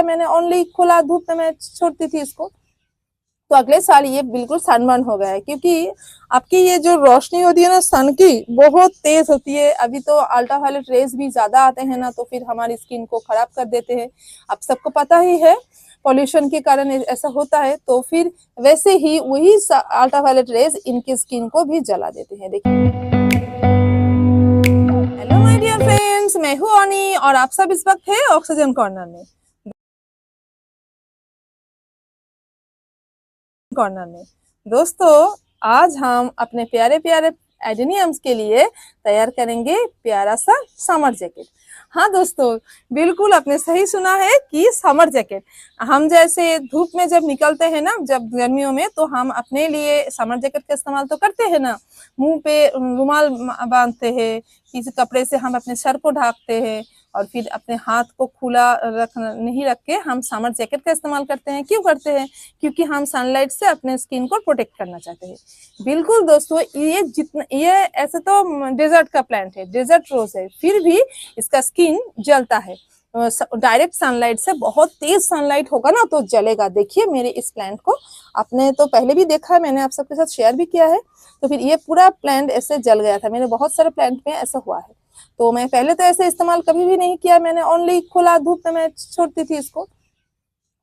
मैंने, ओनली खुला धूप में मैं छोड़ती थी इसको। तो अगले साल ये बिल्कुल सनबर्न हो गया है, क्योंकि आपकी ये जो रोशनी होती है ना सन की, बहुत तेज होती है। अभी तो अल्ट्रावायलेट रेज भी ज्यादा आते हैं ना, तो फिर हमारी स्किन को खराब कर देते हैं। आप सबको पता ही है पॉल्यूशन के कारण ऐसा होता है। तो फिर वैसे ही वही अल्ट्रावायलेट रेज इनकी स्किन को भी जला देते हैं। देखिए, हेलो माय डियर फ्रेंड्स, मैं हूँ ऑनी और आप सब इस वक्त है ऑक्सीजन कॉर्नर में। दोस्तों, आज हम अपने प्यारे प्यारे एडेनियम्स के लिए तैयार करेंगे प्यारा सा समर जैकेट। हाँ दोस्तों, बिल्कुल आपने सही सुना है कि समर जैकेट। हम जैसे धूप में जब निकलते हैं ना, जब गर्मियों में, तो हम अपने लिए समर जैकेट का इस्तेमाल तो करते हैं ना। मुंह पे रुमाल बांधते हैं, किसी कपड़े से हम अपने सर को ढकते हैं, और फिर अपने हाथ को खुला नहीं रख के हम समर जैकेट का इस्तेमाल करते हैं। क्यों करते हैं? क्योंकि हम सनलाइट से अपने स्किन को प्रोटेक्ट करना चाहते हैं। बिल्कुल दोस्तों, ये ऐसे तो डेजर्ट का प्लांट है, डेजर्ट रोज है, फिर भी इसका स्किन जलता है। डायरेक्ट सनलाइट से, बहुत तेज सनलाइट होगा ना तो जलेगा। देखिए मेरे इस प्लांट को, आपने तो पहले भी देखा है, मैंने आप सबके साथ शेयर भी किया है। तो फिर ये पूरा प्लांट ऐसे जल गया था। मेरे बहुत सारे प्लांट में ऐसा हुआ है। तो मैं पहले तो ऐसे इस्तेमाल कभी भी नहीं किया, मैंने ओनली खुला धूप में मैं छोड़ती थी इसको।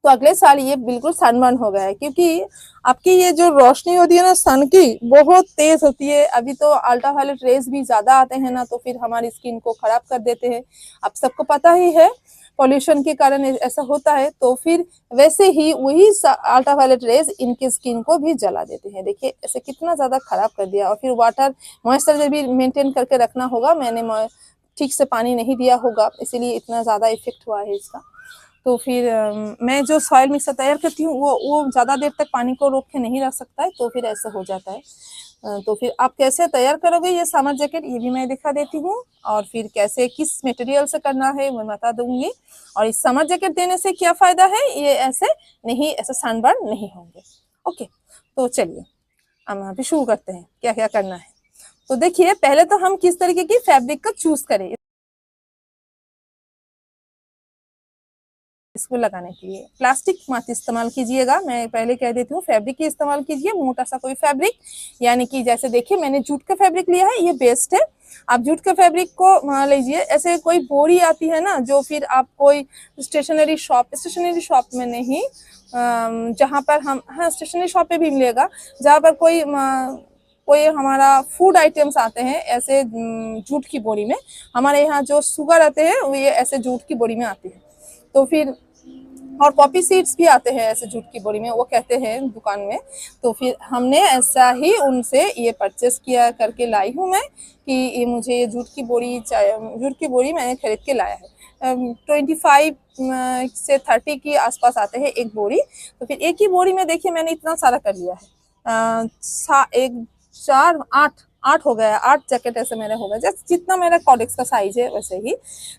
तो अगले साल ये बिल्कुल सनबर्न हो गया है, क्योंकि आपकी ये जो रोशनी होती है ना सन की, बहुत तेज होती है। अभी तो अल्ट्रावायलेट रेज भी ज्यादा आते हैं ना, तो फिर हमारी स्किन को खराब कर देते हैं। आप सबको पता ही है पॉल्यूशन के कारण ऐसा होता है। तो फिर वैसे ही वही अल्ट्रावायलेट रेज इनकी स्किन को भी जला देते हैं। देखिए ऐसे कितना ज्यादा खराब कर दिया। और फिर वाटर मॉइस्चराइजर भी मेंटेन करके रखना होगा। मैंने ठीक से पानी नहीं दिया होगा, इसीलिए इतना ज्यादा इफेक्ट हुआ है इसका। तो फिर मैं जो सॉइल मिक्सर तैयार करती हूँ वो ज़्यादा देर तक पानी को रोक के नहीं रख सकता है, तो फिर ऐसे हो जाता है। तो फिर आप कैसे तैयार करोगे ये समर जैकेट, ये भी मैं दिखा देती हूँ। और फिर कैसे, किस मटेरियल से करना है वो बता दूंगी। और इस समर जैकेट देने से क्या फ़ायदा है, ये ऐसे सनबर्न नहीं होंगे। ओके, तो चलिए हम अभी शुरू करते हैं क्या क्या करना है। तो देखिए, पहले तो हम किस तरीके की फैब्रिक का चूज करें इसको लगाने के लिए। प्लास्टिक मत इस्तेमाल कीजिएगा, मैं पहले कह देती हूँ। फैब्रिक ही इस्तेमाल कीजिए, मोटा सा कोई फैब्रिक, यानी कि जैसे देखिए मैंने जूट का फैब्रिक लिया है, ये बेस्ट है। आप जूट के फैब्रिक को लीजिए। ऐसे कोई बोरी आती है ना, जो फिर आप कोई स्टेशनरी शॉप में नहीं, जहाँ पर हम, हाँ स्टेशनरी शॉप पे भी मिलेगा, जहाँ पर कोई हमारा फूड आइटम्स आते हैं ऐसे जूट की बोरी में। हमारे यहाँ जो शुगर आते हैं वो ये ऐसे जूट की बोरी में आती है। तो फिर, और पॉपी सीड्स भी आते हैं ऐसे जूट की बोरी में, वो कहते हैं दुकान में। तो फिर हमने ऐसा ही उनसे ये परचेस किया करके लाई हूँ मैं, कि ये मुझे ये जूट की बोरी मैंने खरीद के लाया है। 25 से 30 के आसपास आते हैं एक बोरी। तो फिर एक ही बोरी में देखिए मैंने इतना सारा कर लिया है। एक 8 हो गया, 8 जैकेट ऐसे मेरे हो गए, जैसे जितना मेरा कॉडेक्स का साइज है वैसे ही।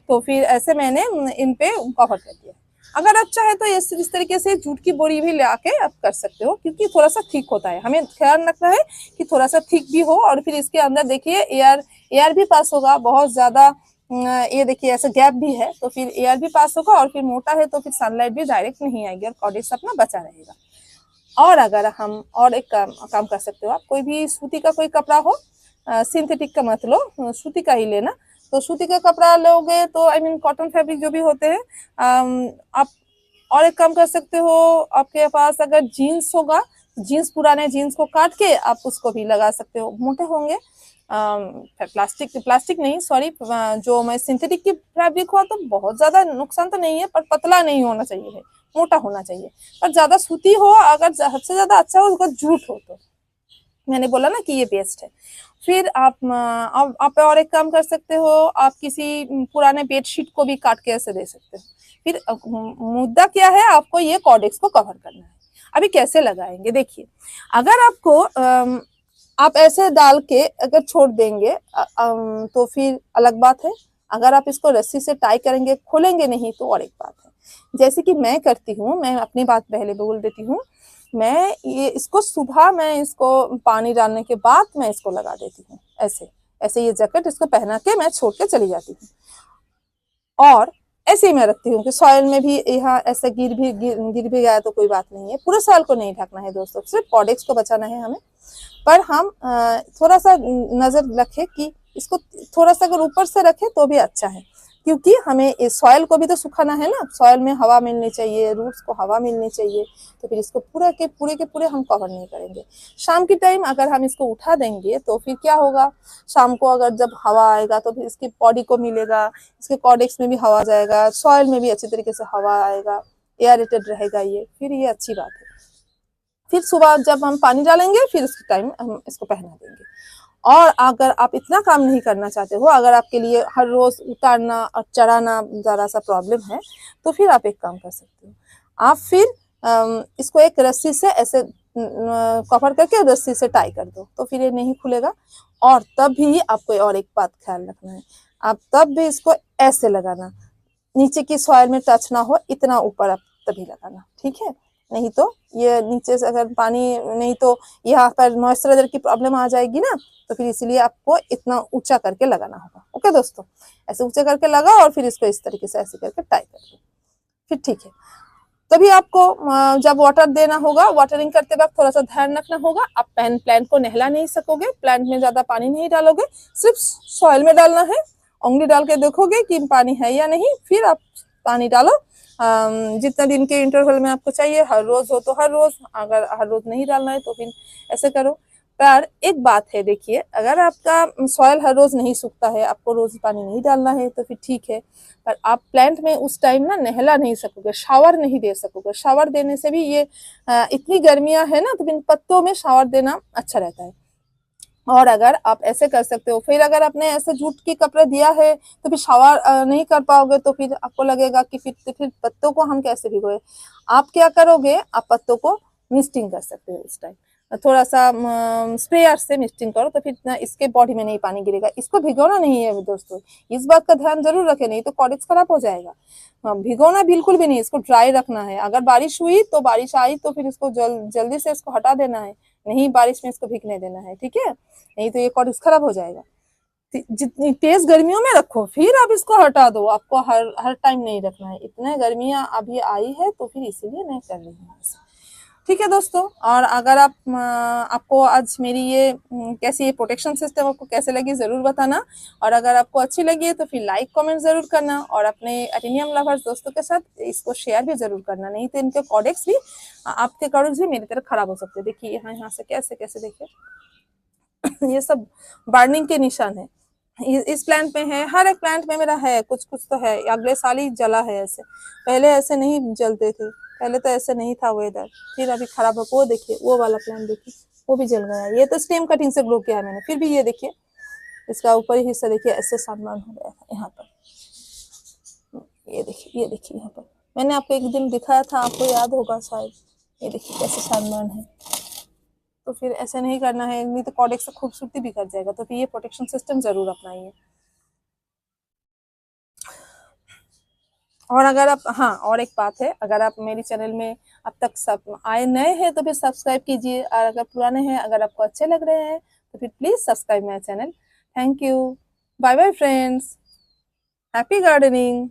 तो फिर ऐसे मैंने इन पे कवर कर दिया। अगर आप चाहे तो इस तरीके से जूट की बोरी भी ले आके आप कर सकते हो, क्योंकि थोड़ा सा थिक होता है। हमें ख्याल रखना है कि थोड़ा सा थिक भी हो, और फिर इसके अंदर देखिए एयर भी पास होगा बहुत ज्यादा। ये देखिए ऐसे गैप भी है, तो फिर एयर भी पास होगा, और फिर मोटा है तो फिर सनलाइट भी डायरेक्ट नहीं आएगी, और कॉडेक्स अपना बचा रहेगा। और अगर हम और एक काम कर सकते हो, आप कोई भी सूती का कोई कपड़ा हो, सिंथेटिक का मत लो, सूती का ही लेना। तो सूती का कपड़ा लोगे तो आई मीन कॉटन फैब्रिक जो भी होते हैं, आप और एक काम कर सकते हो। आपके पास अगर जीन्स होगा, पुराने जीन्स को काट के आप उसको भी लगा सकते हो। मोटे होंगे, प्लास्टिक नहीं, सॉरी, जो मैं सिंथेटिक की फैब्रिक हुआ तो बहुत ज्यादा नुकसान तो नहीं है, पर पतला नहीं होना चाहिए है, मोटा होना चाहिए। पर ज्यादा सूती हो, अगर सबसे ज्यादा अच्छा हो उसका जूट हो, तो मैंने बोला ना कि ये बेस्ट है। फिर आप और एक काम कर सकते हो, आप किसी पुराने बेडशीट को भी काट के ऐसे दे सकते हो। फिर मुद्दा क्या है, आपको ये कॉर्डेक्स को कवर करना है। अभी कैसे लगाएंगे देखिए। अगर आपको आप ऐसे डाल के अगर छोड़ देंगे तो फिर अलग बात है। अगर आप इसको रस्सी से टाई करेंगे, खोलेंगे नहीं, तो और एक बात है। जैसे कि मैं करती हूँ, मैं अपनी बात पहले बोल देती हूँ। सुबह मैं इसको पानी डालने के बाद मैं इसको लगा देती हूँ, ऐसे ऐसे ये जैकेट इसको पहना के मैं छोड़ के चली जाती हूँ। और ऐसे ही मैं रखती हूँ कि सॉइल में भी यहाँ ऐसे गिर भी गया तो कोई बात नहीं है। पूरे सॉइल को नहीं ढकना है दोस्तों, सिर्फ कॉडेक्स को बचाना है हमें। पर हम थोड़ा सा नजर रखें कि इसको थोड़ा सा अगर ऊपर से रखें तो भी अच्छा है, क्योंकि हमें इस सॉइल को भी तो सुखाना है ना, सॉइल में हवा मिलनी चाहिए, रूट्स को हवा मिलनी चाहिए। तो फिर इसको पूरे के पूरे हम कवर नहीं करेंगे। शाम की टाइम अगर हम इसको उठा देंगे तो फिर क्या होगा, शाम को अगर जब हवा आएगा तो फिर इसकी बॉडी को मिलेगा, इसके कॉर्डेक्स में भी हवा जाएगा, सॉइल में भी अच्छी तरीके से हवा आएगा, एयरेटेड रहेगा ये, फिर ये अच्छी बात है। फिर सुबह जब हम पानी डालेंगे फिर उसके टाइम हम इसको पहना देंगे। और अगर आप इतना काम नहीं करना चाहते हो, अगर आपके लिए हर रोज उतारना और चढ़ाना जरा सा प्रॉब्लम है, तो फिर आप एक काम कर सकते हो, आप फिर इसको एक रस्सी से ऐसे कवर करके रस्सी से टाई कर दो, तो फिर ये नहीं खुलेगा। और तब भी आपको और एक बात ख्याल रखना है, आप तब भी इसको ऐसे लगाना, नीचे की सॉइल में टच ना हो, इतना ऊपर आप तभी लगाना, ठीक है। नहीं तो ये नीचे से अगर पानी, नहीं तो यहाँ पर मॉइस्चराइजर की प्रॉब्लम आ जाएगी ना, तो फिर इसीलिए आपको इतना ऊंचा करके लगाना होगा। ओके दोस्तों, ऐसे ऊंचा करके लगा और फिर इसको इस तरीके से ऐसे करके टाई कर दो, फिर ठीक है। तभी आपको जब वाटर देना होगा, वाटरिंग करते वक्त थोड़ा सा ध्यान रखना होगा। आप प्लांट को नहला नहीं सकोगे, प्लांट में ज्यादा पानी नहीं डालोगे, सिर्फ सॉइल में डालना है। उंगली डाल के देखोगे कि पानी है या नहीं, फिर आप पानी डालो जितना दिन के इंटरवल में आपको चाहिए। हर रोज हो तो हर रोज, अगर हर रोज नहीं डालना है तो फिर ऐसे करो। पर एक बात है, देखिए, अगर आपका सॉइल हर रोज नहीं सूखता है, आपको रोज पानी नहीं डालना है, तो फिर ठीक है। पर आप प्लांट में उस टाइम ना नहला नहीं सकोगे, शावर नहीं दे सकोगे। शावर देने से भी ये इतनी गर्मियां है ना, तो इन पत्तों में शावर देना अच्छा रहता है। और अगर आप ऐसे कर सकते हो, फिर अगर आपने ऐसे जूट की कपड़े दिया है तो फिर शावर नहीं कर पाओगे, तो फिर आपको लगेगा कि फिर पत्तों को हम कैसे भिगोए। आप क्या करोगे, आप पत्तों को मिस्टिंग कर सकते हो उस टाइम, थोड़ा सा स्प्रेयर से मिस्टिंग करो, तो फिर ना इसके बॉडी में नहीं पानी गिरेगा। इसको भिगोना नहीं है दोस्तों, इस बात का ध्यान जरूर रखें, नहीं तो कॉर्डेक्स खराब हो जाएगा। भिगोना बिल्कुल भी नहीं, इसको ड्राई रखना है। अगर बारिश हुई तो, बारिश आई तो फिर इसको जल्दी से इसको हटा देना है, नहीं बारिश में इसको भीगने देना है, ठीक है। नहीं तो ये कॉर्डेक्स खराब हो जाएगा। जितनी तेज गर्मियों में रखो, फिर आप इसको हटा दो, आपको हर टाइम नहीं रखना है। इतने गर्मियां अभी आई है तो फिर इसीलिए मैं कर रही हूँ, ठीक है दोस्तों। और अगर आपको आज मेरी ये कैसी ये प्रोटेक्शन सिस्टम आपको कैसे लगी जरूर बताना। और अगर आपको अच्छी लगी है तो फिर लाइक कमेंट जरूर करना, और अपने एडेनियम लवर्स दोस्तों के साथ इसको शेयर भी जरूर करना। नहीं तो इनके कॉर्डेक्स भी, आपके कॉर्डेक्स भी मेरी तरह खराब हो सकते हैं। देखिए यहाँ से कैसे कैसे देखिए ये सब बर्निंग के निशान है। इस प्लांट में है, हर एक प्लांट में मेरा है, कुछ कुछ तो है। अगले साल ही जला है ऐसे, पहले ऐसे नहीं जलते थे, पहले तो ऐसे नहीं था वेदर, फिर अभी खराब हो। वो देखिए, वो वाला प्लांट देखिए, वो भी जल गया। ये तो स्टेम कटिंग से ग्रो किया है मैंने, फिर भी ये देखिए, इसका ऊपरी हिस्सा देखिए ऐसे सनबर्न हो गया था यहाँ पर। ये देखिए यहाँ पर मैंने आपको एक दिन दिखाया था, आपको याद होगा शायद। ये देखिए कैसे सनबर्न है। तो फिर ऐसे नहीं करना है, नहीं तो कॉर्डेक्स से खूबसूरती भी कर जाएगा। तो फिर ये प्रोटेक्शन सिस्टम जरूर अपनाइए। और अगर आप, हाँ, और एक बात है, अगर आप मेरी चैनल में अब तक सब आए नए हैं तो फिर सब्सक्राइब कीजिए, और अगर पुराने हैं, अगर आपको अच्छे लग रहे हैं तो फिर please subscribe my channel. Thank you, bye bye friends, happy gardening.